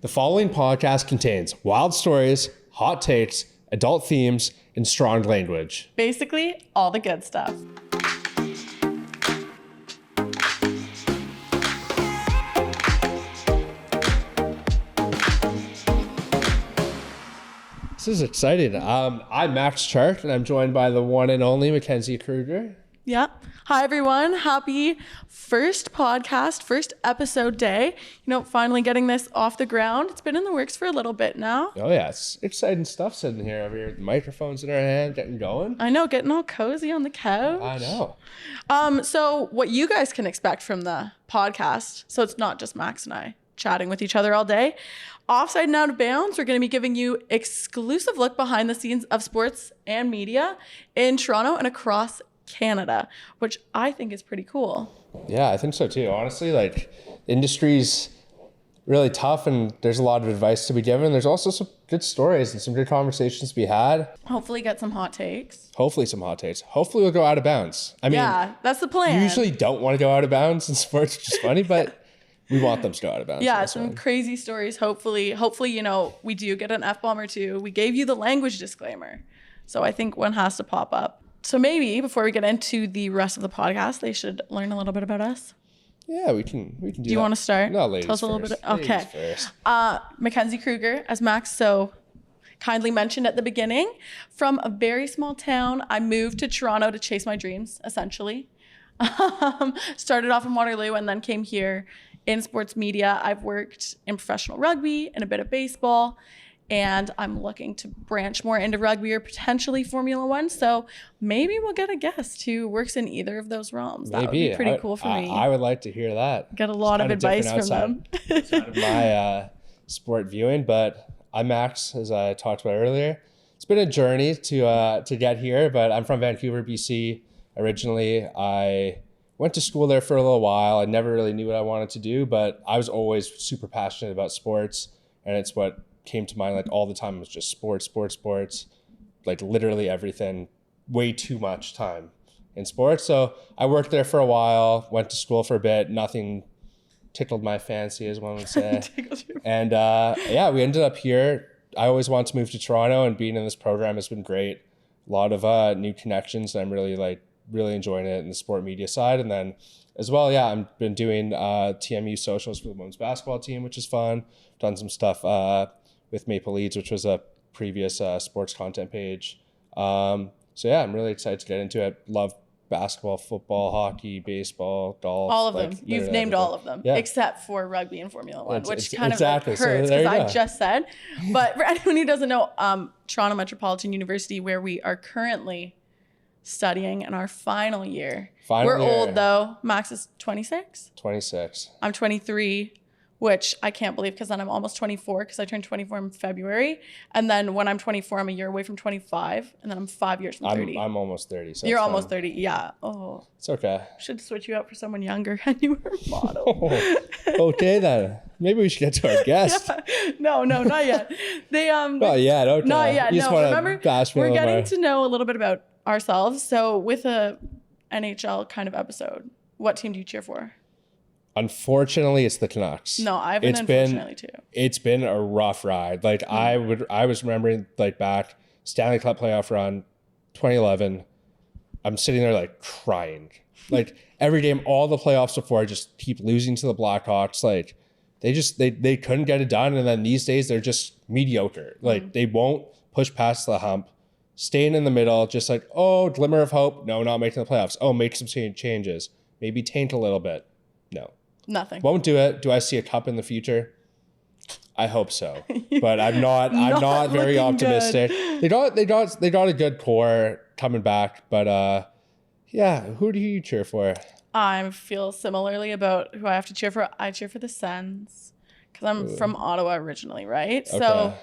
The following podcast contains wild stories, hot takes, adult themes, and strong language. Basically, all the good stuff. This is exciting. I'm Max Chart, and I'm joined by the one and only Mackenzie Kruger. Yeah. Hi, everyone. Happy first podcast, first episode day. Finally getting this off the ground. It's been in the works for a little bit now. Oh, yeah. It's exciting stuff sitting here over here. The microphones in our hand, getting going. I know, getting all cozy on the couch. I know. So what you guys can expect from the podcast, so it's not just Max and I chatting with each other all day. Offside and Out of Bounds, we're going to be giving you exclusive look behind the scenes of sports and media in Toronto and across Canada, which I think is pretty cool. Yeah, I think so too. Honestly, the industry's really tough and there's a lot of advice to be given. There's also some good stories and some good conversations to be had. Hopefully get some hot takes. Hopefully we'll go out of bounds. Yeah, that's the plan. You usually don't want to go out of bounds in sports, which is funny, but we want them to go out of bounds. Yeah, some crazy stories. Hopefully, we do get an F-bomb or two. We gave you the language disclaimer, so I think one has to pop up. So maybe before we get into the rest of the podcast, they should learn a little bit about us. Yeah, we can do that. Do you want to start? No, ladies Tell us a little first. bit. Okay. Mackenzie Kruger, as Max so kindly mentioned at the beginning, from a very small town. I moved to Toronto to chase my dreams, essentially. Started off in Waterloo and then came here in sports media. I've worked in professional rugby and a bit of baseball, and I'm looking to branch more into rugby or potentially Formula One. So maybe we'll get a guest who works in either of those realms. That would be pretty cool for me. I would like to hear that. Get a lot of advice from them. Outside of my sport viewing, but I'm Max, as I talked about earlier. It's been a journey to get here, but I'm from Vancouver, BC. Originally, I went to school there for a little while. I never really knew what I wanted to do, but I was always super passionate about sports, and it's what came to mind all the time. It was just sports, literally everything, way too much time in sports. So I worked there for a while, went to school for a bit. Nothing tickled my fancy, as one would say. And we ended up here. I always wanted to move to Toronto, and being in this program has been great. A lot of new connections. I'm really enjoying it in the sport media side. And then as well, I've been doing TMU socials for the women's basketball team, which is fun. Done some stuff with Maple Leads, which was a previous sports content page. I'm really excited to get into it. Love basketball, football, hockey, baseball, golf. All of them. You've named all of them, except for rugby and Formula One, which kind of hurts because I just said. But for anyone who doesn't know, Toronto Metropolitan University, where we are currently studying in our final year. We're old though. Max is 26. 26. I'm 23, which I can't believe because then I'm almost 24 because I turned 24 in February. And then when I'm 24, I'm a year away from 25. And then I'm 5 years from 30. I'm almost 30. So you're almost 30. Yeah. Oh. It's okay. Should switch you out for someone younger and you were a model. Okay then. Maybe we should get to our guest. No, not yet. They Not yet. Okay. Not yet. You just Remember, we're getting more to know a little bit about ourselves. So with a NHL kind of episode, what team do you cheer for? Unfortunately, it's the Canucks. No, I've been unfortunately too. It's been a rough ride. I was remembering back Stanley Cup playoff run 2011. I'm sitting there crying. Every game, all the playoffs before, just keep losing to the Blackhawks. They couldn't get it done, and then these days they're just mediocre. They won't push past the hump. Staying in the middle, just glimmer of hope. No, not making the playoffs. Oh, make some changes. Maybe taint a little bit. No. Nothing. Won't do it. Do I see a cup in the future? I hope so. But I'm not very optimistic. They got a good core coming back, but who do you cheer for? I feel similarly about who I have to cheer for. I cheer for the Sens because I'm from Ottawa originally, right? Okay. So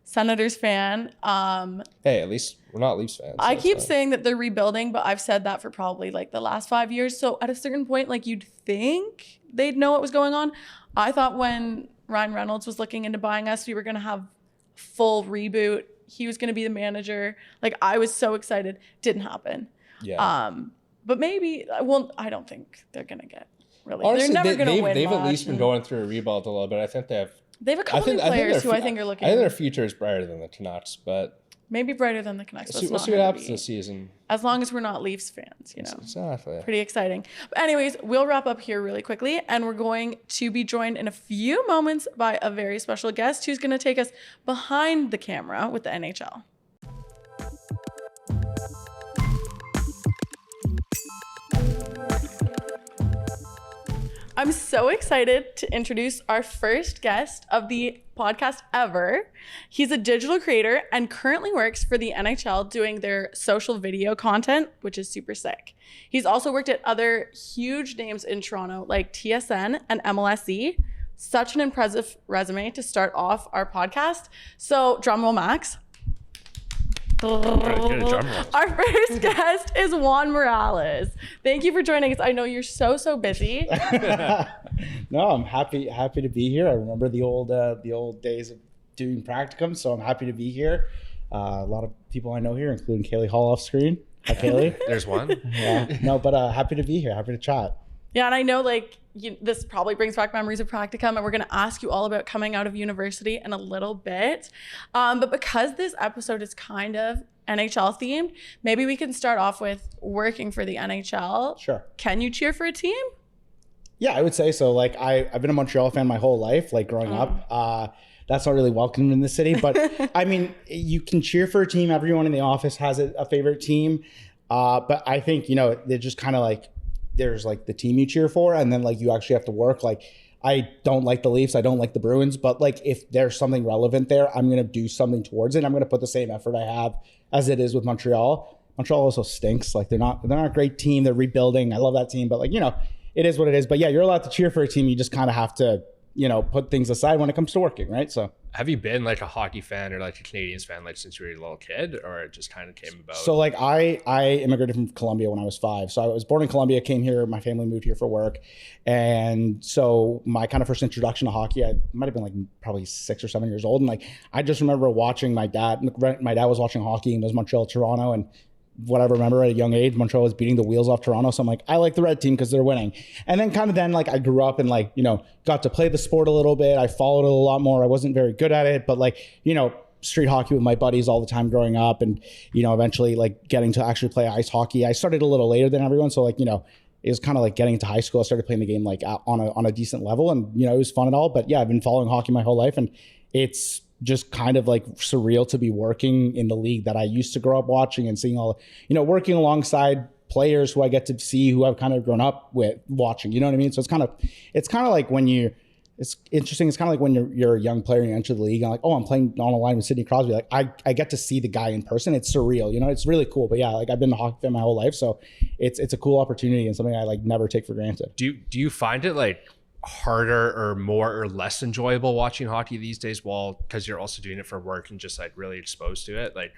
Senators fan. Hey, at least we're not Leafs fans. I keep saying that they're rebuilding, but I've said that for probably the last 5 years. So at a certain point, you'd think they'd know what was going on. I thought when Ryan Reynolds was looking into buying us, we were going to have full reboot. He was going to be the manager. I was so excited. Didn't happen. Yeah. But maybe, I don't think they're going to get really. Honestly, they're never going to win. They've at least been going through a rebuild a little bit. I think they have They have a couple new players who I think are looking. I think their future is brighter than the Canucks, but maybe brighter than the Canucks. We'll see what happens this season. As long as we're not Leafs fans, you know. Exactly. Pretty exciting. But anyways, we'll wrap up here really quickly, and we're going to be joined in a few moments by a very special guest who's going to take us behind the camera with the NHL. I'm so excited to introduce our first guest of the podcast ever. He's a digital creator and currently works for the NHL doing their social video content, which is super sick. He's also worked at other huge names in Toronto like TSN and MLSE. Such an impressive resume to start off our podcast. So drumroll, Max. Our first guest is Juan Morales. Thank you for joining us. I know you're so busy. No, I'm happy to be here. I remember the old days of doing practicum, so I'm happy to be here. A lot of people I know here, including Kaylee Hall off screen. Hi, Kaylee. There's one. Yeah. No, but happy to be here. Happy to chat. Yeah, and I know this probably brings back memories of practicum, and we're going to ask you all about coming out of university in a little bit. But because this episode is kind of NHL themed, maybe we can start off with working for the NHL. Sure. Can you cheer for a team? Yeah, I would say so. Like I've been a Montreal fan my whole life, like growing up. That's not really welcome in the city, but I mean, you can cheer for a team. Everyone in the office has a favorite team. But I think, they're just kind of like, there's like the team you cheer for, and then like you actually have to work. Like I don't like the Leafs, I don't like the Bruins, but like if there's something relevant there, I'm gonna do something towards it. I'm gonna put the same effort I have as it is with Montreal. Montreal also stinks. Like they're not a great team. They're rebuilding. I love that team, but like it is what it is. But yeah, you're allowed to cheer for a team. You just kind of have to put things aside when it comes to working, right? So. Have you been like a hockey fan or like a Canadiens fan like since you were a little kid, or it just kind of came about? So like I immigrated from Colombia when I was 5. So I was born in Colombia, came here, my family moved here for work. And so my kind of first introduction to hockey, I might have been like probably 6 or 7 years old. And like, I just remember watching my dad was watching hockey, and it was Montreal, Toronto. And what I remember at a young age, Montreal was beating the wheels off Toronto. So I'm like, I like the red team because they're winning. And then like I grew up and like, got to play the sport a little bit. I followed it a lot more. I wasn't very good at it, but like, street hockey with my buddies all the time growing up, and, eventually like getting to actually play ice hockey. I started a little later than everyone. So like, it was kind of like getting into high school. I started playing the game like on a decent level, and, it was fun and all, but yeah, I've been following hockey my whole life, and it's just kind of like surreal to be working in the league that I used to grow up watching and seeing all, working alongside players who I get to see, who I've kind of grown up with watching, you know what I mean? So it's kind of like when it's interesting. It's kind of like when you're a young player and you enter the league and like, oh, I'm playing on a line with Sidney Crosby. Like I get to see the guy in person. It's surreal, it's really cool. But yeah, like I've been a hockey fan my whole life. So it's a cool opportunity and something I like never take for granted. Do you find it like harder or more or less enjoyable watching hockey these days, because you're also doing it for work and just like really exposed to it? Like,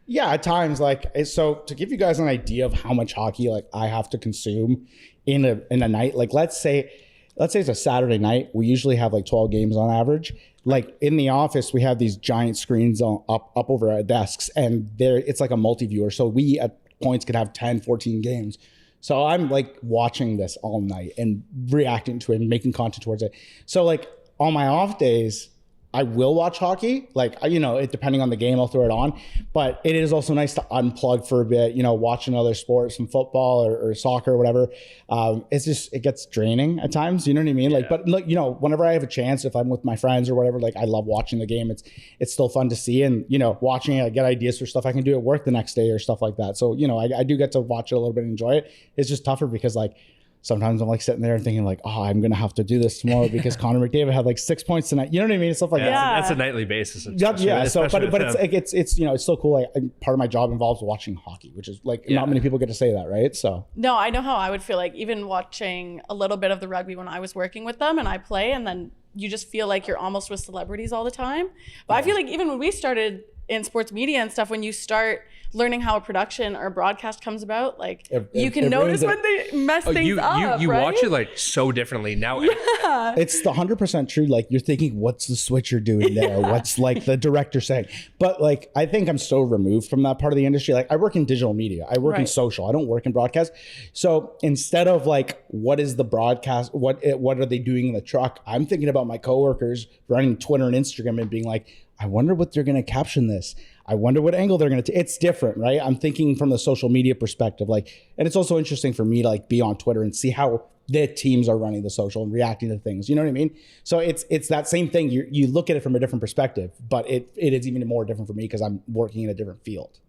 yeah, at times, like, so to give you guys an idea of how much hockey like I have to consume in a night, like let's say it's a Saturday night, we usually have like 12 games on average. Like in the office, we have these giant screens up over our desks, and it's like a multi-viewer, so we at points could have 10, 14 games. So I'm like watching this all night and reacting to it and making content towards it. So like on my off days, I will watch hockey. Like, it depending on the game, I'll throw it on. But it is also nice to unplug for a bit, watch another sport, some football or soccer or whatever. It gets draining at times, you know what I mean? Like, but look, whenever I have a chance, if I'm with my friends or whatever, like I love watching the game. It's still fun to see, and, watching it, I get ideas for stuff I can do at work the next day or stuff like that. So, I do get to watch it a little bit and enjoy it. It's just tougher because like, sometimes I'm like sitting there and thinking like, oh, I'm going to have to do this tomorrow because Connor McDavid had like 6 points tonight. You know what I mean? Stuff like that. That's a nightly basis. Yeah. So, but it's still cool. Like part of my job involves watching hockey, which is like not many people get to say that, right? So. No, I know how I would feel like even watching a little bit of the rugby when I was working with them and I play, and then you just feel like you're almost with celebrities all the time. But I feel like even when we started in sports media and stuff, when you start learning how a production or a broadcast comes about, like you can notice when they mess things up. You right? watch it like so differently now. Yeah. It's the 100% true. Like you're thinking, what's the switcher doing there? What's like the director saying? But like, I think I'm so removed from that part of the industry. Like I work in digital media. I work in social. I don't work in broadcast. So instead of like, what is the broadcast? What are they doing in the truck? I'm thinking about my coworkers running Twitter and Instagram and being like, I wonder what they're going to caption this. I wonder what angle they're going to take. It's different, right? I'm thinking from the social media perspective, like, and it's also interesting for me to like be on Twitter and see how the teams are running the social and reacting to things. You know what I mean? So it's that same thing. You look at it from a different perspective, but it is even more different for me because I'm working in a different field.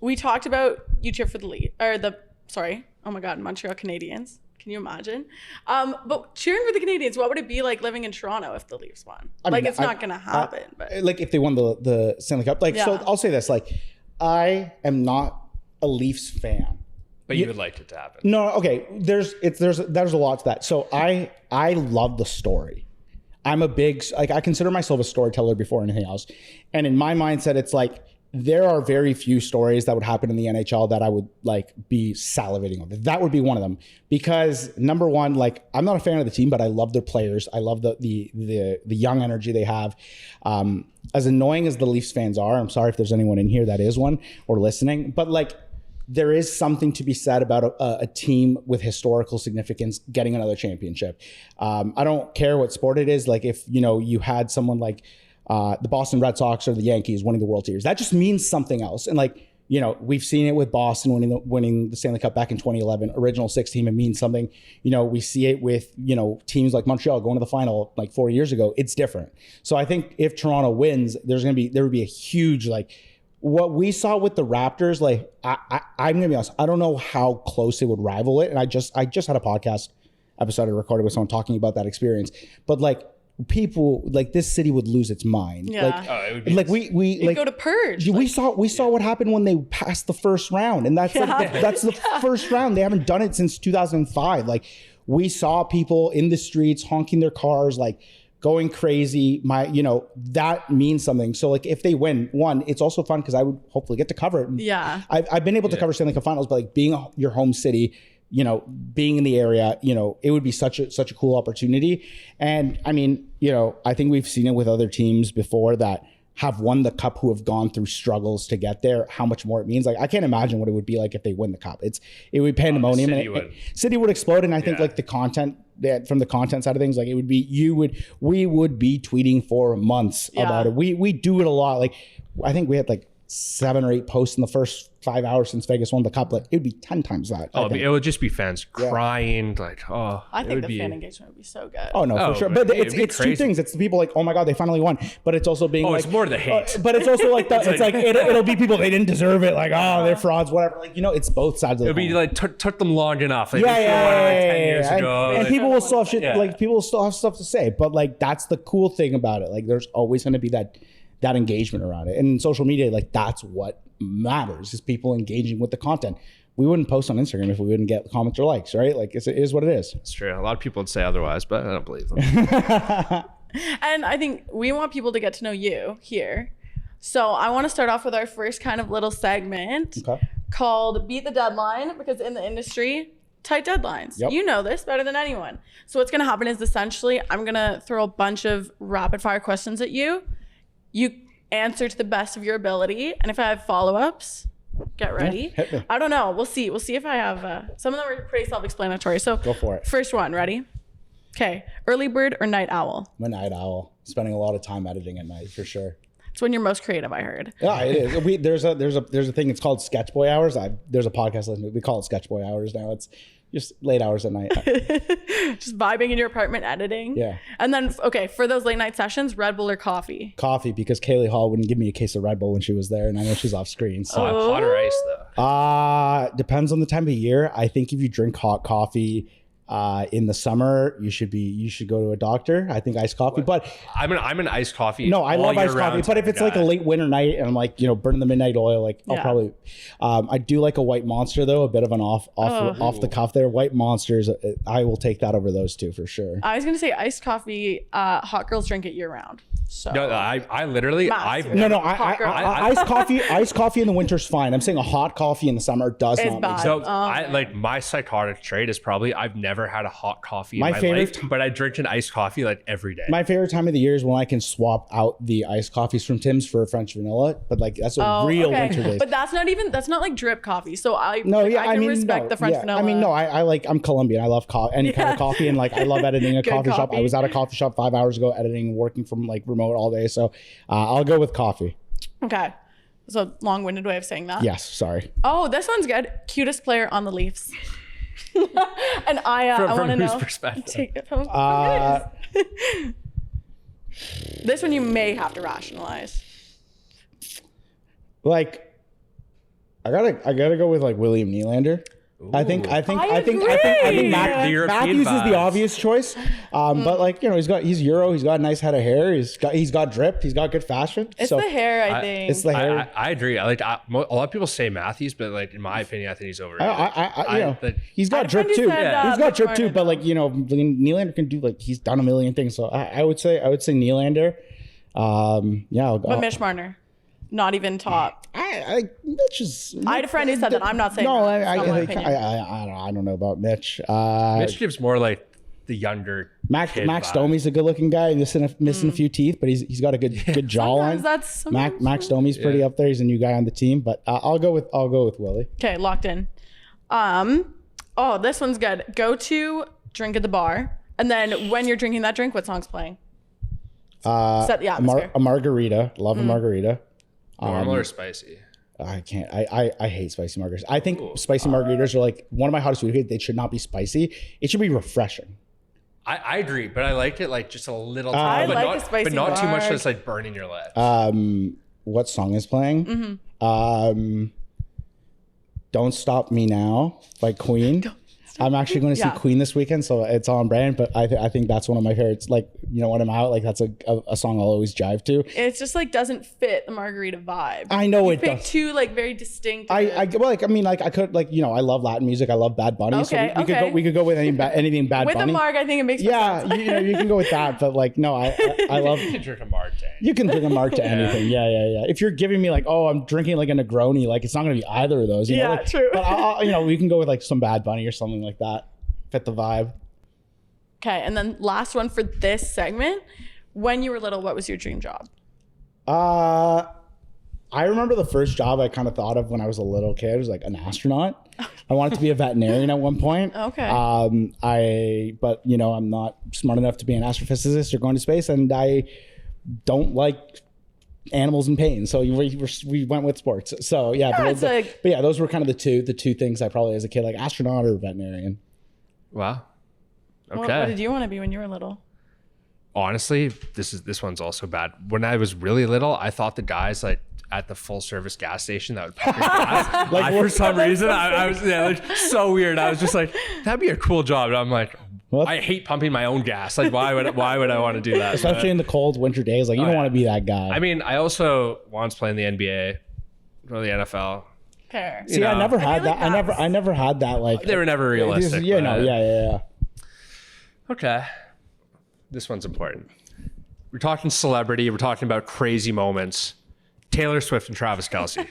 We talked about you cheer for Montreal Canadiens. Can you imagine? But cheering for the Canadiens, what would it be like living in Toronto if the Leafs won? It's not going to happen. But like if they won the Stanley Cup. Like, so I'll say this, like, I am not a Leafs fan. But you would like it to happen. No, okay. There's a lot to that. So I love the story. I'm a big, like, I consider myself a storyteller before anything else. And in my mindset, it's like, there are very few stories that would happen in the NHL that I would like be salivating over. That would be one of them, because number one, like I'm not a fan of the team, but I love their players. I love the young energy they have. As annoying as the Leafs fans are, I'm sorry if there's anyone in here that is one or listening, but like there is something to be said about a team with historical significance getting another championship. I don't care what sport it is. Like if you had someone like the Boston Red Sox or the Yankees winning the World Series, that just means something else. And like, we've seen it with Boston winning the Stanley Cup back in 2011, original 6 team, it means something. We see it with, teams like Montreal going to the final like 4 years ago. It's different. So I think if Toronto wins, there would be a huge, like what we saw with the Raptors. Like I'm gonna be honest, I don't know how close it would rival it. And I just had a podcast episode I recorded with someone talking about that experience, but like, people like this city would lose its mind. Yeah. It would be like we like go to purge. We saw what happened when they passed the first round, and that's that's the first round. They haven't done it since 2005. Like we saw people in the streets honking their cars, like going crazy. That means something. So like if they win one, it's also fun because I would hopefully get to cover it. Yeah, I've been able to cover Stanley Cup Finals, but like being your home city, being in the area, it would be such a cool opportunity. And I mean, I think we've seen it with other teams before that have won the cup who have gone through struggles to get there, how much more it means. Like I can't imagine what it would be like if they win the cup. It would be pandemonium. City would explode. And I think like the content from the content side of things, like it would be, we would be tweeting for months about it. We do it a lot. Like I think we had like 7 or 8 posts in the first 5 hours since Vegas won the cup. Like it would be 10 times that. It would just be fans crying. Like, I think the fan engagement would be so good. Oh no, for sure. But it's two things. It's the people like, oh my God, they finally won. But it's also being like, it's more the hate. But it's also like it'll be people, they didn't deserve it. Like, they're frauds, whatever. Like, it's both sides of the coin. It'll be like took them long enough. Like, 10 years ago. And people will still have shit. Like people will still have stuff to say. But like that's the cool thing about it. Like there's always going to be that engagement around it. And in social media, like that's what matters, is people engaging with the content. We wouldn't post on Instagram if we wouldn't get comments or likes, right? Like it is what it is. It's true. A lot of people would say otherwise, but I don't believe them. And I think we want people to get to know you here. So I want to start off with our first kind of little segment called Beat the Deadline, because in the industry, tight deadlines. Yep. You know this better than anyone. So what's going to happen is essentially I'm going to throw a bunch of rapid fire questions at you. You answer to the best of your ability. And if I have follow-ups, get ready. Hit me. I don't know. We'll see. We'll see if I have some of them are pretty self-explanatory. So go for it. First one, ready? Okay. Early bird or night owl? I'm a night owl. Spending a lot of time editing at night for sure. It's when you're most creative, I heard. Yeah, it is. There's a thing. It's called Sketch Boy Hours. There's a podcast. We call it Sketch Boy Hours now. It's just late hours at night. Just vibing in your apartment, editing. Yeah. And then, okay, for those late night sessions, Red Bull or coffee? Coffee, because Kaylee Hall wouldn't give me a case of Red Bull when she was there, and I know she's off screen. So hot or ice though? Depends on the time of year. I think if you drink hot coffee, In the summer, you should go to a doctor. I think iced coffee, but I'm an iced coffee. no, I love iced coffee. But if it's like a late winter night and I'm like, burning the midnight oil, like I'll probably. I do like a white monster though, a bit of an off the cuff there. White monsters, I will take that over those two for sure. I was gonna say iced coffee. Hot girls drink it year round. So No, I literally, iced coffee in the winter's fine. I'm saying a hot coffee in the summer does It's not bad. make sense. So I like my psychotic trait is probably I've never had a hot coffee in my favorite life, but I drink an iced coffee like every day. My favorite time of the year is when I can swap out the iced coffees from Tim's for a French vanilla, but like that's a real winter day. But that's not like drip coffee. So I can respect the French vanilla. I mean, no, I'm Colombian. I love any kind of coffee, and like I love editing a coffee shop. I was at a coffee shop 5 hours ago editing, working from like remote all day. So I'll go with coffee. Okay. It's a long-winded way of saying that. Yes, sorry. Oh, this one's good. Cutest player on the Leafs. And I want to know. From whose perspective? From this one you may have to rationalize. Like, I gotta go with like William Nylander. I think agree. Matthews is the obvious choice, but like he's Euro, he's got a nice head of hair, he's got drip, he's got good fashion. It's the hair, I think. It's the hair. I agree. A lot of people say Matthews, but like in my opinion, I think he's overrated. He's got drip too. Said, he's got drip too, but like Nylander can do like he's done a million things. So I would say Nylander. But Mitch Marner. Not even top. Mitch is. I had a friend who said that. I'm not saying. No, that. I don't know about Mitch. Mitch gives more like the younger. Max Domi's a good-looking guy, missing a few teeth, but he's got a good jawline. Max Domi's pretty up there. He's a new guy on the team, but I'll go with Willie. Okay, locked in. Oh, this one's good. Go to drink at the bar, and then when you're drinking that drink, what song's playing? Set the atmosphere. A margarita. Love a margarita. Normal or spicy? I can't. I hate spicy margaritas. I think spicy margaritas are like one of my hottest food. They should not be spicy. It should be refreshing. I agree, but I like it like just a little I time, like a spicy but not too much marg. that's like burning your lips. What song is playing? Don't Stop Me Now by Queen. I'm actually going to see Queen this weekend, so it's on brand. But I think that's one of my favorites. Like, when I'm out, like that's a song I'll always jive to. It's just like doesn't fit the margarita vibe. I know it does. Two like very distinct. I could I love Latin music. I love Bad Bunny. Okay, so we could go with anything Bad with Bunny. With a marg, I think it makes more sense. you can go with that. But like, no, I love. You can drink a marg to anything. You can drink a marg to anything. Yeah. If you're giving me like, oh, I'm drinking like a Negroni, like it's not going to be either of those. True. But we can go with like some Bad Bunny or something like that. Fit the vibe. Okay, and then last one for this segment. When you were little, what was your dream job? I remember the first job I kind of thought of when I was a little kid was like an astronaut. I wanted to be a veterinarian at one point. Okay. But I'm not smart enough to be an astrophysicist or going to space, and I don't like animals in pain, so we went with sports. So those were kind of the two things I probably as a kid, like astronaut or veterinarian. Wow. Okay. What did you want to be when you were little? Honestly, this one's also bad. When I was really little, I thought the guys like at the full service gas station that would pump your gas. For some reason, I was so weird. I was just like, that'd be a cool job. And I'm like, I hate pumping my own gas. Like, why would I want to do that? Especially in the cold winter days, like you don't want to be that guy. I mean, I also once played in the NBA or the NFL. Fair. See, I never had that. I never had that. Like they were never realistic. Yeah. Okay. This one's important. We're talking celebrity. We're talking about crazy moments. Taylor Swift and Travis Kelce.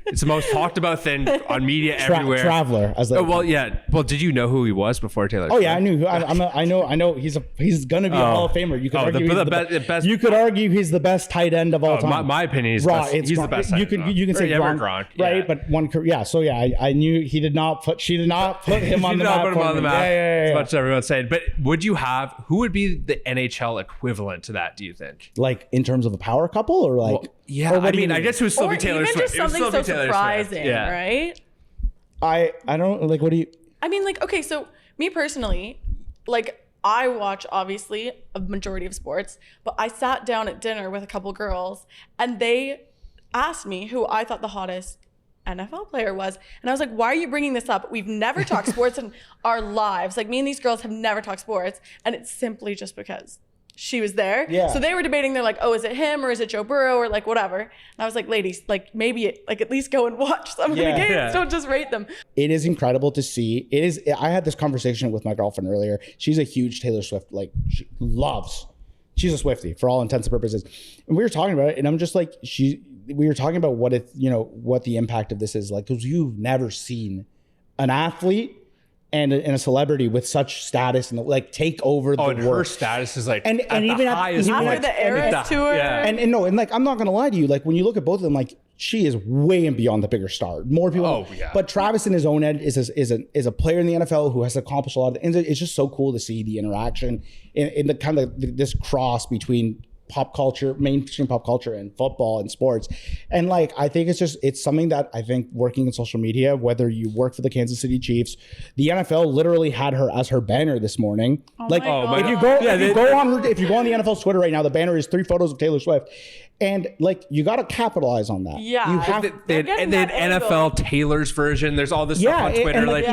It's the most talked about thing on media everywhere. Traveler, as well, did you know who he was before Taylor Swift? Oh yeah, I knew. I know. He's gonna be a Hall of Famer. You could argue you could argue he's the best tight end of all time. My opinion is he's the best. You can say Gronk, right? But one, So I knew he did not put. She did not put him on the map. Put him on the map. Yeah. As much as everyone's saying. But who would be the NHL equivalent to that? Do you think? Like in terms of a power couple, or like? Well, yeah, I mean, I guess it would still be Taylor Swift. Just something so surprising, right? I don't like. What do you? I mean, like, okay, so me personally, like, I watch obviously a majority of sports, but I sat down at dinner with a couple girls, and they asked me who I thought the hottest NFL player was. And I was like, why are you bringing this up? We've never talked sports in our lives. Like, me and these girls have never talked sports. And it's simply just because she was there. Yeah. So they were debating, they're like, oh, is it him or is it Joe Burrow or like whatever? And I was like, ladies, like maybe like at least go and watch some of the games. Yeah. Don't just rate them. It is incredible to see. I had this conversation with my girlfriend earlier. She's a huge Taylor Swift, like she's a Swiftie for all intents and purposes. And we were talking about it and I'm just like, we were talking about what the impact of this is like, because you've never seen an athlete and a celebrity with such status and like take over the and work. her status is like and even highest even After the Eras tour. Yeah. and no, and like I'm not gonna lie to you, like when you look at both of them, like she is way and beyond the bigger star. More people. Oh, yeah. But Travis in his own end is a player in the NFL who has accomplished a lot. And it's just so cool to see the interaction in the kind of this cross between pop culture, mainstream pop culture and football and sports. And like, I think it's something that I think working in social media, whether you work for the Kansas City Chiefs, the NFL literally had her as her banner this morning. If you go on the NFL's Twitter right now, the banner is 3 photos of Taylor Swift. And like, you got to capitalize on that. Yeah. You have They had NFL Taylor's version. There's all this stuff on Twitter. and, like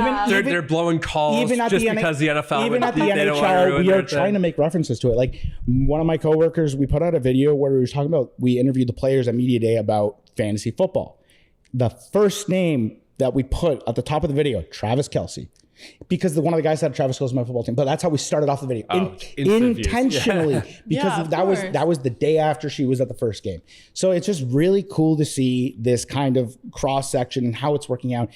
they're blowing calls just because the NFL. Even at the they don't want to NHL, ruin we are their trying thing. to make references to it. Like one of my coworkers, we put out a video where we were talking about, we interviewed the players at Media Day about fantasy football. The first name that we put at the top of the video, Travis Kelce. Because one of the guys said Travis Kelce is my football team, but that's how we started off the video intentionally because that was the day after she was at the first game. So it's just really cool to see this kind of cross section and how it's working out.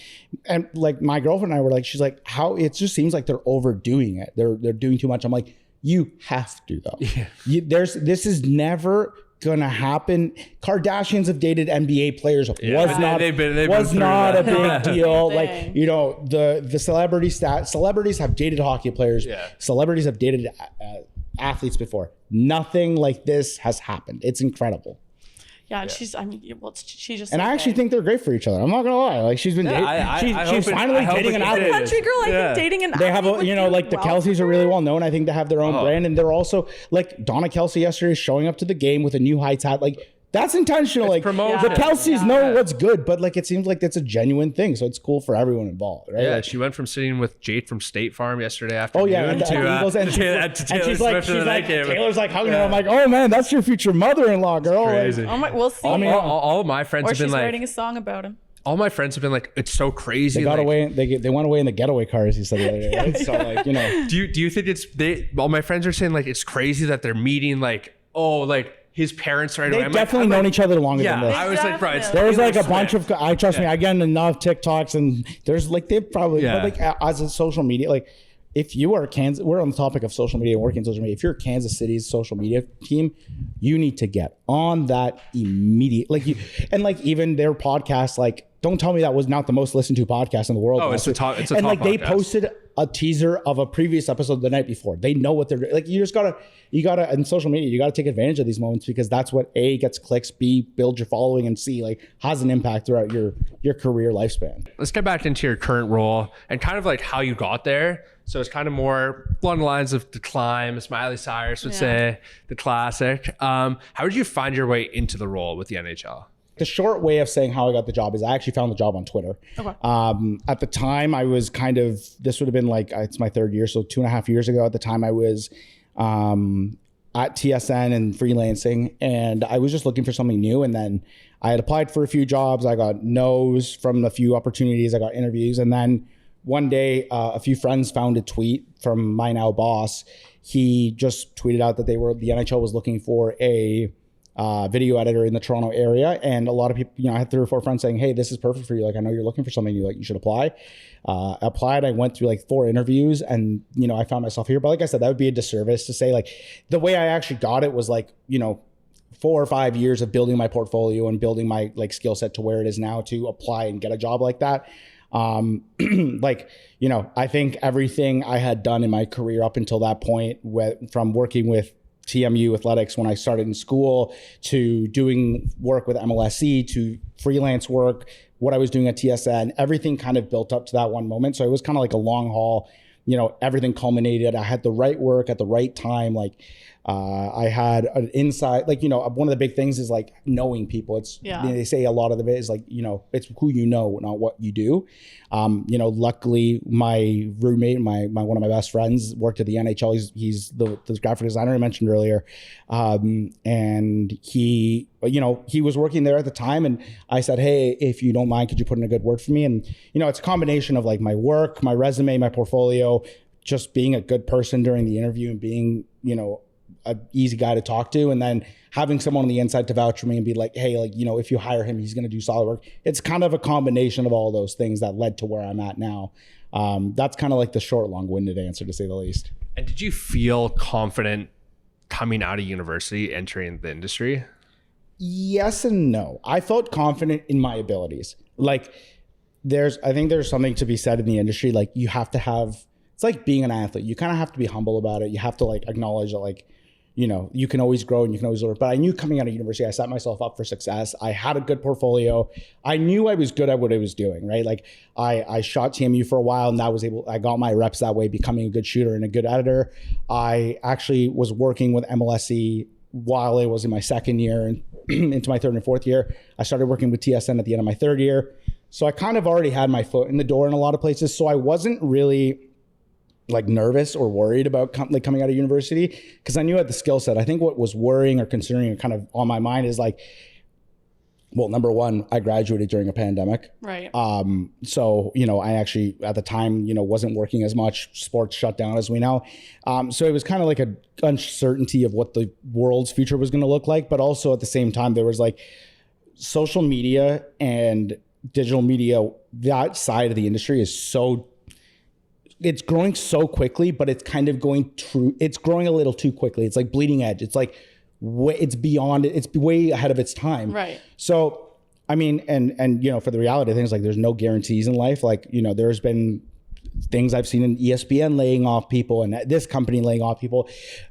And like my girlfriend and I were like, she's like, how it just seems like they're overdoing it. They're doing too much. I'm like, you have to though. Yeah. This is never gonna happen. Kardashians have dated NBA players. Was not a big deal. Like, you know, the celebrities have dated hockey players. Yeah. Celebrities have dated athletes before. Nothing like this has happened. It's incredible. Yeah, and she just. And I actually think they're great for each other. I'm not gonna lie. Like she's been she's finally dating an athlete. Country girl, I think dating an athlete. They have the Kelces are really well known. I think they have their own brand, and they're also like Donna Kelce yesterday is showing up to the game with a New Heights hat. Like that's intentional. Like promotion. The Kelces know what's good, but like it seems like that's a genuine thing. So it's cool for everyone involved, right? Yeah, like, she went from sitting with Jade from State Farm yesterday afternoon to Eagles, and she's like Taylor's like hugging her. I'm like, oh man, that's your future mother-in-law, girl. Crazy. Like, we'll see. All of my friends have been like, writing a song about him. All my friends have been like, it's so crazy. They got away. They went away in the getaway cars. He said the other day. Right? So like, you know. Do you think all my friends are saying like it's crazy that they're meeting like his parents right away. They've definitely known each other longer than this. I was like, bro, it's there was like a Swift. bunch of, trust me, I get enough TikToks and there's like, they've probably, but like as a social media, like if you are Kansas, we're on the topic of social media and working in social media. If you're Kansas City's social media team, you need to get on that immediately. Like even their podcast, like, don't tell me that was not the most listened to podcast in the world. Oh, it's a top and like podcast. They posted a teaser of a previous episode the night before. They know what they're doing. Like you gotta in social media, you gotta take advantage of these moments because that's what A, gets clicks, B, builds your following, and C, like has an impact throughout your career lifespan. Let's get back into your current role and kind of like how you got there. So it's kind of more along the lines of the climb, as Miley Cyrus would say, the classic. How did you find your way into the role with the NHL? The short way of saying how I got the job is I actually found the job on Twitter. Okay. At the time, I was this would have been like, it's my third year, so 2.5 years ago. At the time, I was at TSN and freelancing, and I was just looking for something new. And then I had applied for a few jobs. I got no's from a few opportunities. I got interviews. And then one day, a few friends found a tweet from my now boss. He just tweeted out that the NHL was looking for a video editor in the Toronto area, and a lot of people, I had 3 or 4 friends saying, hey, this is perfect for you. Like, I know you're looking for something new, like you should apply. Applied. I went through like 4 interviews and, I found myself here. But like I said, that would be a disservice to say like the way I actually got it was like, 4 or 5 years of building my portfolio and building my like skill set to where it is now to apply and get a job like that. I think everything I had done in my career up until that point, from working with TMU athletics when I started in school, to doing work with MLSC, to freelance work, what I was doing at TSN, everything kind of built up to that one moment. So it was kind of like a long haul, everything culminated. I had the right work at the right time. Like I had an insight, like, one of the big things is like knowing people. It's, they say a lot of the bit is like, it's who you know, not what you do. Luckily my roommate, one of my best friends worked at the NHL. He's the graphic designer I mentioned earlier. And he was working there at the time, and I said, hey, if you don't mind, could you put in a good word for me? And, it's a combination of like my work, my resume, my portfolio, just being a good person during the interview and being, a easy guy to talk to, and then having someone on the inside to vouch for me and be like, hey, like, if you hire him, he's going to do solid work. It's kind of a combination of all those things that led to where I'm at now. That's kind of like the short, long-winded answer, to say the least. And did you feel confident coming out of university, entering the industry? Yes and no. I felt confident in my abilities. Like I think there's something to be said in the industry. Like you have to have, it's like being an athlete. You kind of have to be humble about it. You have to like acknowledge that like, you can always grow and you can always learn. But I knew coming out of university, I set myself up for success. I had a good portfolio. I knew I was good at what I was doing, right? Like I shot TMU for a while, and I got my reps that way, becoming a good shooter and a good editor. I actually was working with MLSE while I was in my second year and into my third and fourth year. I started working with TSN at the end of my third year. So I kind of already had my foot in the door in a lot of places. So I wasn't really like nervous or worried about coming out of university, because I knew I had the skill set. I think what was worrying or concerning or kind of on my mind is like, well, number one, I graduated during a pandemic. Right. So, I actually at the time, wasn't working as much. Sports shut down, as we know. So it was kind of like an uncertainty of what the world's future was going to look like. But also at the same time, there was like social media and digital media. That side of the industry is it's growing so quickly, but it's kind of it's growing a little too quickly. It's like bleeding edge. It's like, it's beyond it. It's way ahead of its time. Right. So, I mean, and for the reality of things, like there's no guarantees in life. Like, there's been things I've seen in ESPN laying off people and this company laying off people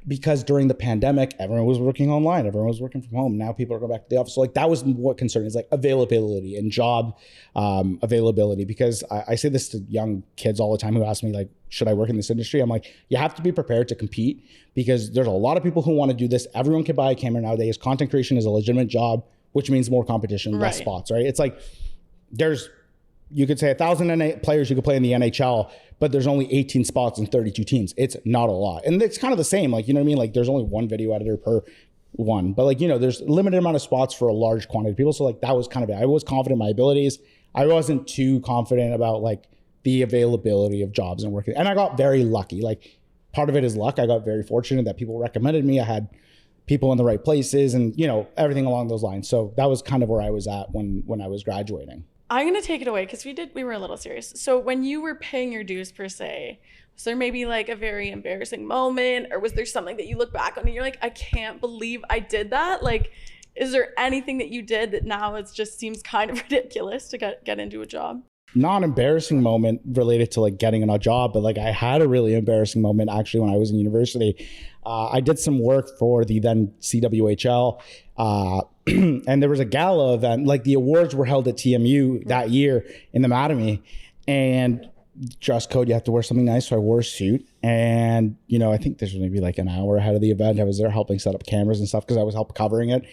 because during the pandemic, everyone was working online. Everyone was working from home. Now people are going back to the office. So like that was what concerned is like availability and job availability. Because I say this to young kids all the time who ask me like, should I work in this industry? I'm like, you have to be prepared to compete, because there's a lot of people who want to do this. Everyone can buy a camera nowadays. Content creation is a legitimate job, which means more competition, less spots, right? It's like you could say 1,000 players you could play in the NHL, but there's only 18 spots and 32 teams. It's not a lot. And it's kind of the same, like, you know what I mean? Like there's only one video editor per one, but like, there's a limited amount of spots for a large quantity of people. So like that was kind of it. I was confident in my abilities. I wasn't too confident about like the availability of jobs and work. And I got very lucky. Like part of it is luck. I got very fortunate that people recommended me. I had people in the right places and, everything along those lines. So that was kind of where I was at when I was graduating. I'm going to take it away because we were a little serious. So when you were paying your dues per se, was there maybe like a very embarrassing moment, or was there something that you look back on and you're like, I can't believe I did that? Like, is there anything that you did that now it just seems kind of ridiculous to get into a job? Not an embarrassing moment related to like getting a job, but like I had a really embarrassing moment actually when I was in university. I did some work for the then CWHL, and there was a gala event. Like the awards were held at TMU that year in the Mattamy, and dress code, you have to wear something nice. So I wore a suit, and I think this was maybe like an hour ahead of the event. I was there helping set up cameras and stuff because I was help covering it.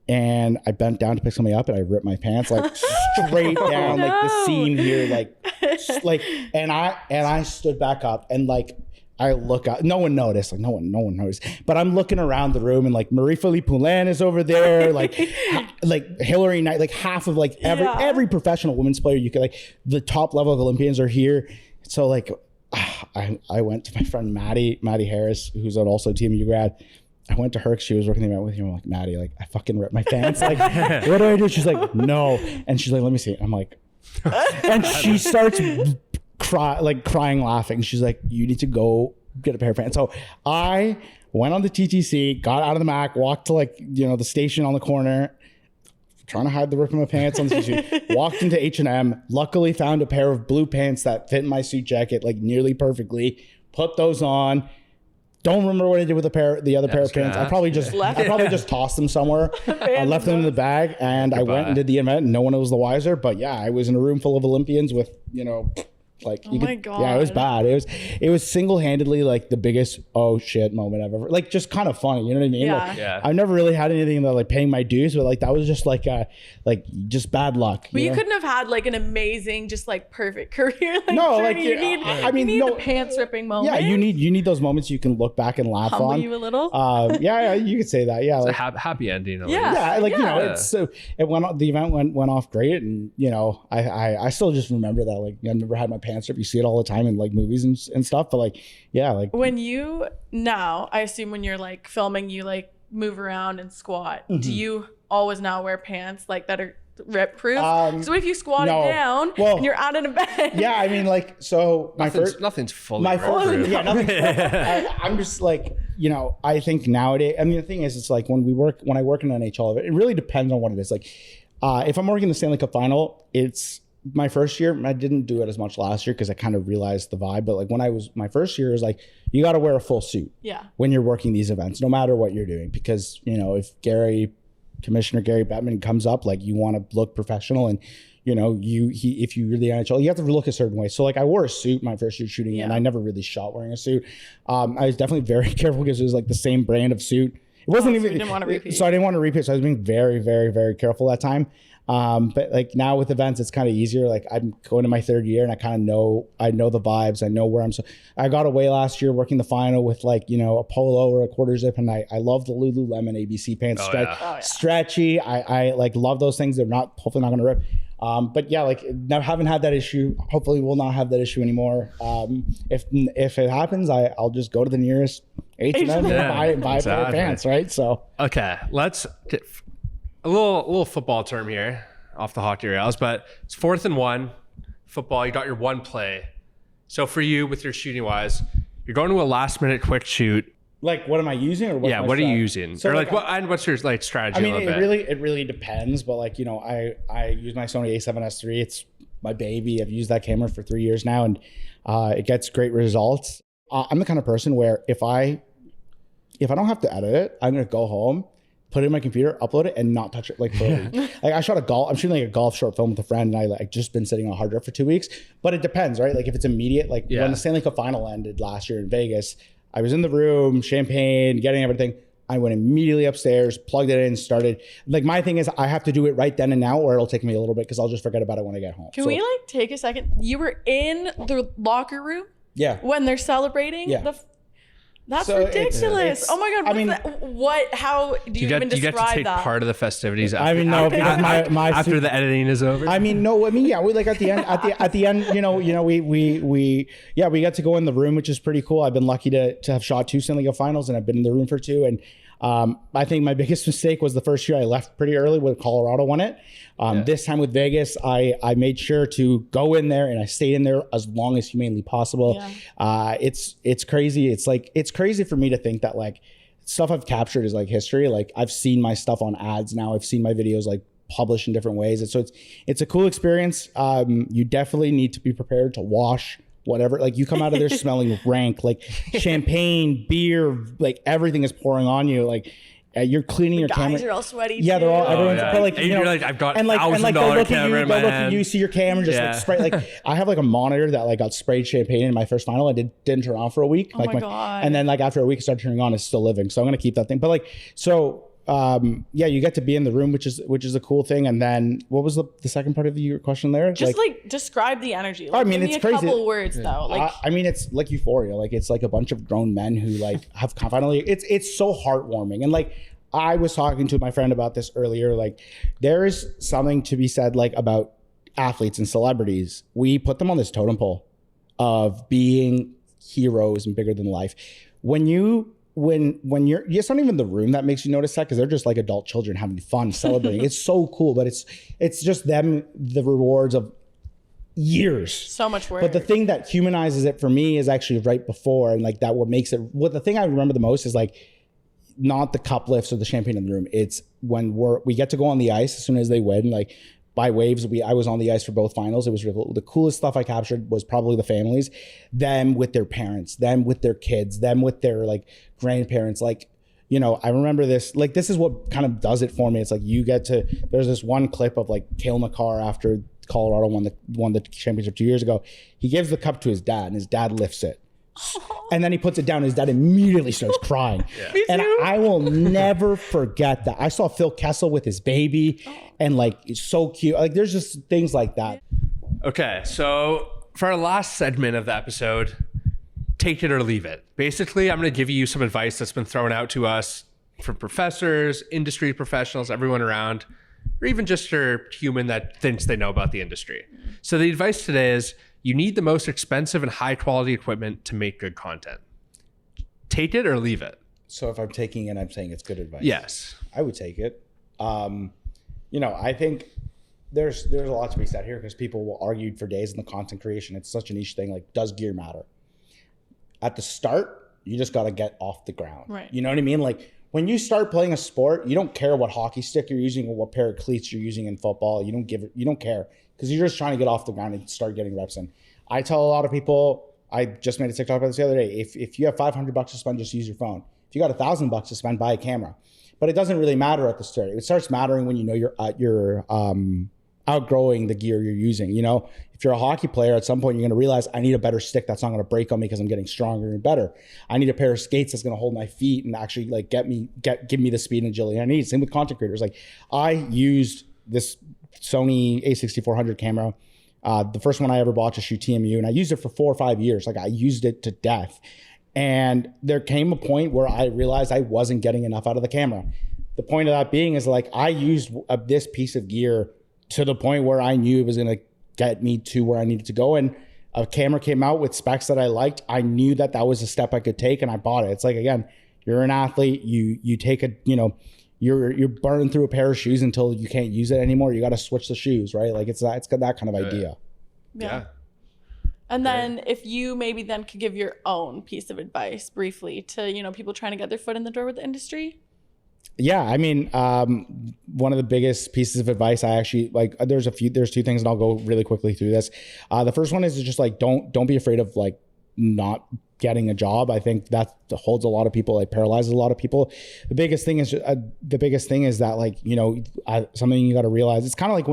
And I bent down to pick something up, and I ripped my pants like straight down, like the seam here, like, and I stood back up and like I look out. No one noticed, like no one noticed. But I'm looking around the room, and like Marie-Philippe Poulin is over there, like Hillary Knight, like half of like every professional women's player you could, like the top level of Olympians are here. So like I went to my friend Maddie Harris, who's also TMU grad. I went to her because she was working the event with you. I'm like, Maddie, like I fucking ripped my pants. Like, what do I do? She's like, no. And she's like, let me see. I'm like, and she starts crying, laughing. She's like, you need to go get a pair of pants. So I went on the TTC, got out of the Mac, walked to like, the station on the corner, trying to hide the rip of my pants on the TTC, walked into H&M, luckily found a pair of blue pants that fit my suit jacket like nearly perfectly, put those on. Don't remember what I did with the other pair of pants. I probably just tossed them somewhere. I left them in the bag, and I went and did the event, and no one was the wiser. But yeah, I was in a room full of Olympians with, Like, Oh my God. yeah, it was bad. It was single-handedly like the biggest oh shit moment I've ever, like, just kind of funny. You know what I mean? Yeah. Like, Yeah. I've never really had anything that like paying my dues, but like that was just like just bad luck. But you know? couldn't have had like an amazing, just like perfect career. Like, No, like, journey. You need, I mean, you need no, the pants ripping moment. Yeah, you need those moments you can look back and laugh humble on. you a little. Yeah, you could say that. Yeah, It's like, a happy ending. At Yeah. least. yeah, like, you know, Yeah. it's so the event went off great, and you know, I still just remember that. Like, I never had my pants ripped. You see it all the time in like movies and stuff, but like, yeah, like When you now, I assume when you're like filming, you like move around and squat. Do you always now wear pants like that are rip proof? So if you squatted no. down Well, and you're out in a bed. yeah, I mean, like, so Nothing's fully my first, rip-proof. yeah, nothing. I'm just like, you know, I think nowadays, I mean, the thing is, it's like when I work in NHL, it really depends on what it is. Like, if I'm working the Stanley Cup final, it's my first year. I didn't do it as much last year because I kind of realized the vibe. But like when I was my first year, it was like, you got to wear a full suit Yeah. when you're working these events, no matter what you're doing, because, you know, if Commissioner Gary Bettman comes up, like, you want to look professional, and you know, if you're the NHL, you have to look a certain way. So like, I wore a suit my first year shooting, and I never really shot wearing a suit. I was definitely very careful because it was like the same brand of suit. It wasn't even, you didn't want to repeat. so I didn't want to repeat. So I was being very, very, very careful that time. But like now with events, it's kind of easier. Like, I'm going to my third year, and I know the vibes. I know where I'm. So I got away last year working the final with like, you know, a polo or a quarter zip, and I love the Lululemon ABC pants. Stretchy. I like love those things. They're hopefully not going to rip. But yeah, like, I haven't had that issue. Hopefully we'll not have that issue anymore. If it happens, I'll just go to the nearest H&M and buy a pair of pants, right? So okay, let's get a little football term here off the hockey rails, but it's 4th and 1 football. You got your one play. So for you, with your shooting wise, you're going to a last minute quick shoot. like, what am I using, or What are you using? So or like, what's your like strategy? I mean, a little bit? it really depends, but like, you know, I use my Sony A7S III. It's my baby. I've used that camera for 3 years now, and it gets great results. I'm the kind of person where if I don't have to edit it, I'm gonna go home, put it in my computer, upload it, and not touch it like for a week. Like, I'm shooting like a golf short film with a friend, and I like just been sitting on a hard drive for 2 weeks. But it depends, right? Like, if it's immediate, like when the Stanley Cup final ended last year in Vegas, I was in the room, champagne, getting everything. I went immediately upstairs, plugged it in, started. Like, my thing is, I have to do it right then and now, or it'll take me a little bit because I'll just forget about it when I get home. Can we like take a second? You were in the locker room Yeah. when they're celebrating. Yeah. That's So ridiculous. Oh my God. I mean, how do you even do you get describe to take that? part of the festivities after, I mean, no, because my after suit- the editing is over? I mean, no, I mean, yeah, we like at the end, you know, we got to go in the room, which is pretty cool. I've been lucky to have shot 2 Stanley Cup finals, and I've been in the room for 2. And I think my biggest mistake was the first year I left pretty early when Colorado won it. This time with Vegas, I made sure to go in there, and I stayed in there as long as humanly possible. Yeah. It's crazy. It's crazy for me to think that like stuff I've captured is like history. Like, I've seen my stuff on ads now. I've seen my videos like published in different ways. And so it's a cool experience. You definitely need to be prepared to wash whatever. Like, you come out of there smelling rank, like champagne, beer, like everything is pouring on you. Like, you're cleaning your camera. Guys are all sweaty. Yeah, they're all everyone's but like, And you know, you're like, I've got and like $1,000 they'll look camera in my at you, hand. you see your camera just like spray. Like, I have like a monitor that like got sprayed champagne in my first final. I didn't turn on for a week. Oh like my God. And then like after a week, it started turning on. It's still living. So I'm gonna keep that thing. But like, so yeah, you get to be in the room, which is a cool thing. And then what was the second part of your question there? Just like describe the energy. Like, I mean, give it's me a crazy. couple words though. Like, I mean, it's like euphoria. Like, it's like a bunch of grown men who like have finally. It's so heartwarming. And like, I was talking to my friend about this earlier. Like, there is something to be said like about athletes and celebrities. We put them on this totem pole of being heroes and bigger than life. When you're it's not even the room that makes you notice that, because they're just like adult children having fun celebrating. It's so cool, but it's just them, the rewards of years. so much work. But the thing that humanizes it for me is actually right before, and like that what makes it. What the thing I remember the most is like not the cup lifts or the champagne in the room. It's when we get to go on the ice as soon as they win. Like, by waves, I was on the ice for both finals. It was the coolest stuff I captured was probably the families, them with their parents, them with their kids, them with their like grandparents. Like, you know, I remember this, like, this is what kind of does it for me. It's like, there's this one clip of like Cale Makar after Colorado won the championship 2 years ago. He gives the cup to his dad, and his dad lifts it. And then he puts it down. His dad immediately starts crying. Me And too. I will never forget that. I saw Phil Kessel with his baby, and like, it's so cute. Like, there's just things like that. Okay, so for our last segment of the episode, take it or leave it. Basically, I'm going to give you some advice that's been thrown out to us from professors, industry professionals, everyone around, or even just your human that thinks they know about the industry. So the advice today is you need the most expensive and high quality equipment to make good content. Take it or leave it. So if I'm taking it, I'm saying it's good advice. Yes. I would take it. I think there's a lot to be said here because people will argue for days in the content creation. It's such a niche thing. Like, does gear matter? At the start, you just got to get off the ground. Right. You know what I mean? Like, when you start playing a sport, you don't care what hockey stick you're using or what pair of cleats you're using in football. You don't care because you're just trying to get off the ground and start getting reps in. I tell a lot of people, I just made a TikTok about this the other day. If you have $500 to spend, just use your phone. If you got $1,000 to spend, buy a camera. But it doesn't really matter at the start. It starts mattering when you know you're outgrowing the gear you're using. You know, if you're a hockey player, at some point you're going to realize I need a better stick that's not going to break on me because I'm getting stronger and better. I need a pair of skates that's going to hold my feet and actually like give me the speed and agility I need. Same with content creators. Like, I used this Sony A6400 camera. The first one I ever bought to shoot TMU, and I used it for 4 or 5 years. Like, I used it to death. And there came a point where I realized I wasn't getting enough out of the camera. The point of that being is, like, I used this piece of gear to the point where I knew it was going to get me to where I needed to go. And a camera came out with specs that I liked. I knew that was a step I could take, and I bought it. It's like, again, you're an athlete. You take you're burning through a pair of shoes until you can't use it anymore. You got to switch the shoes, right? Like, it's got that kind of idea. Yeah. And then if you maybe then could give your own piece of advice briefly to, people trying to get their foot in the door with the industry. Yeah. I mean, one of the biggest pieces of advice I actually like, there's 2 things, and I'll go really quickly through this. The first one is just like, don't be afraid of like not getting a job. I think that holds a lot of people, like paralyzes a lot of people. The biggest thing is that, like, something you got to realize. It's kind of like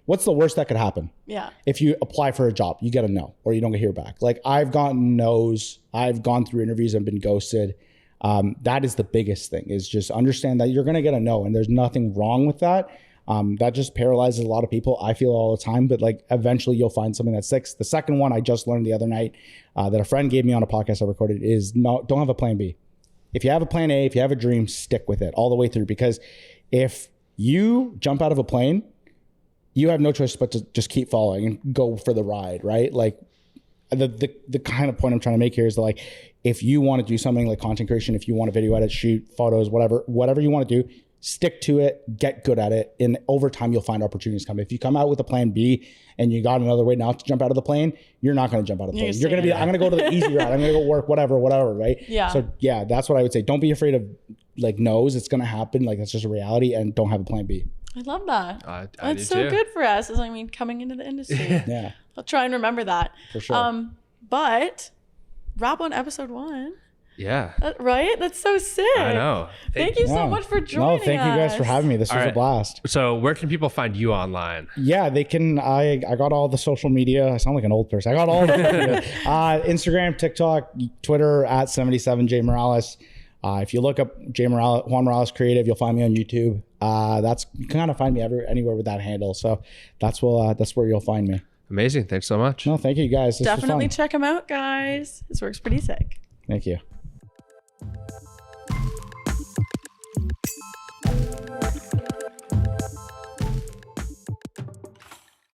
what's the worst that could happen? Yeah. If you apply for a job, you get a no, or you don't get hear back. Like, I've gotten no's. I've gone through interviews and been ghosted. That is the biggest thing, is just understand that you're going to get a no, and there's nothing wrong with that. That just paralyzes a lot of people. I feel all the time, but like, eventually you'll find something that sticks. The second one I just learned the other night, that a friend gave me on a podcast I recorded, is don't have a plan B. If you have a plan A, if you have a dream, stick with it all the way through, because if you jump out of a plane, you have no choice but to just keep following and go for the ride, right? Like, the kind of point I'm trying to make here is that, like, if you want to do something like content creation, if you want to video edit, shoot photos, whatever you want to do, stick to it, get good at it, and over time you'll find opportunities come. If you come out with a plan B and you got another way not to jump out of the plane, you're not going to jump out of the plane. You're going to be, I'm going to go to the easy route. I'm going to go work, whatever, right? Yeah. So yeah, that's what I would say. Don't be afraid of like no's. It's going to happen. Like, that's just a reality, and don't have a plan B. I love that. I That's do so too. good for us. Coming into the industry. Yeah, I'll try and remember that. for sure. But wrap on episode 1. Yeah. Right? That's so sick. I know. Thank you so Yeah. much for joining us. No, thank you guys for having me. This was All a right. blast. So where can people find you online? Yeah, they can. I got all the social media. I sound like an old person. I got all the media. Instagram, TikTok, Twitter at 77J Morales. If you look up Juan Morales Creative, you'll find me on YouTube. You can kind of find me anywhere with that handle. So that's where you'll find me. Amazing. Thanks so much. No, thank you guys. This was Definitely fun. check them out, guys. This works pretty sick. Thank you.